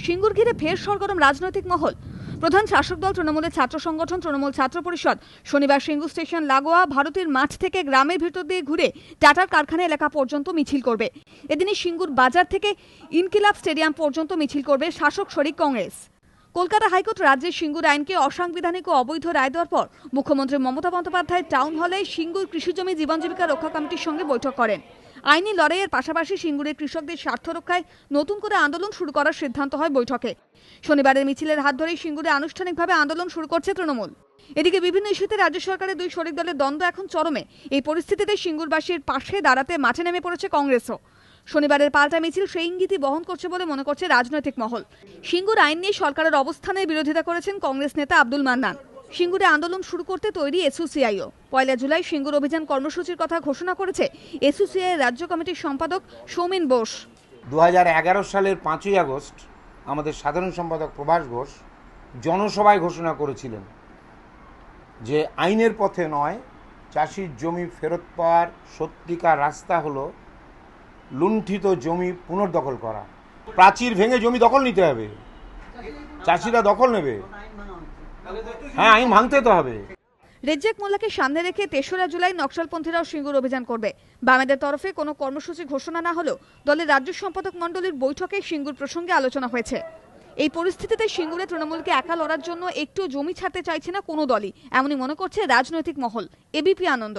সিঙ্গুর ঘিরে ফের সরগরম রাজনৈতিক মহল। প্রধান শাসক দল তৃণমূলের ছাত্র সংগঠন তৃণমূল ছাত্র পরিষদ শনিবার সিঙ্গুর স্টেশন লাগোয়া ভারতীর মাঠ থেকে গ্রামের ভিতর দিয়ে ঘুরে টাটার কারখানা এলাকা পর্যন্ত মিছিল করবে। এদিনই সিঙ্গুর বাজার থেকে ইনকিলাব স্টেডিয়াম পর্যন্ত মিছিল করবে শাসক শরিক কংগ্রেস। কলকাতা হাইকোর্ট রাজ্যের সিঙ্গুর আইনকে অসাংবিধানিক ও অবৈধ রায় দেওয়ার পর মুখ্যমন্ত্রী মমতা বন্দ্যোপাধ্যায় টাউন হলে সিঙ্গুর কৃষিজমি জীবন জীবিকা রক্ষা কমিটির সঙ্গে বৈঠক করেন। আইনি লড়াইয়ের পাশাপাশি সিঙ্গুরের কৃষকদের স্বার্থ রক্ষায় নতুন করে আন্দোলন শুরু করার সিদ্ধান্ত হয় বৈঠকে। শনিবারের মিছিলের হাত ধরেই সিঙ্গুরে আনুষ্ঠানিকভাবে আন্দোলন শুরু করছে তৃণমূল। এদিকে বিভিন্ন ইস্যুতে রাজ্য সরকারের দুই শরিক দলের দ্বন্দ্ব এখন চরমে। এই পরিস্থিতিতে সিঙ্গুরবাসীর পাশে দাঁড়াতে মাঠে নেমে পড়েছে কংগ্রেসও। শনিবারের পাল্টা মিছিল সেই ইঙ্গিতই বহন করছে বলে মনে করছে রাজনৈতিক মহল। সিঙ্গুর আইন নিয়ে সরকারের অবস্থানের বিরোধিতা করেছেন কংগ্রেস নেতা আব্দুল মান্নান। সিঙ্গুরে আন্দোলন শুরু করতে তৈরি এসইউসিআইও। 1 জুলাই সিঙ্গুর অভিযান কর্মসূচির কথা ঘোষণা করেছে এসইউসিআই রাজ্য কমিটির সম্পাদক সৌমেন বোস। 2011 সালের 5ই আগস্ট আমাদের সাধারণ সম্পাদক প্রভাস ঘোষ জনসভায় ঘোষণা করেছিলেন যে আইনের পথে নয়, চাষির জমি ফেরত পাওয়ার সত্যিকার রাস্তা হলো লুণ্ঠিত জমি পুনর্দখল করা। প্রাচীর ভেঙে জমি দখল নিতে হবে, চাষিরা দখল নেবে। হ্যাঁ, আইন ভাঙতে তো হবে। রেজ্জাক মোল্লাকে সামনে রেখে 3রা জুলাই নকশালপন্থীরাও সিঙ্গুর অভিযান করবে। বামেদের তরফে কোনো কর্মসূচি ঘোষণা না হলেও দলের রাজ্য সম্পাদক মণ্ডলীর বৈঠকে সিঙ্গুর প্রসঙ্গে আলোচনা হয়েছে। এই পরিস্থিতিতে সিঙ্গুরে তৃণমূলকে একা লড়ার জন্য একটু জমি ছাড়তে চাইছে না কোনো দলই, এমনই মনে করছে রাজনৈতিক মহল। এবিপি আনন্দ।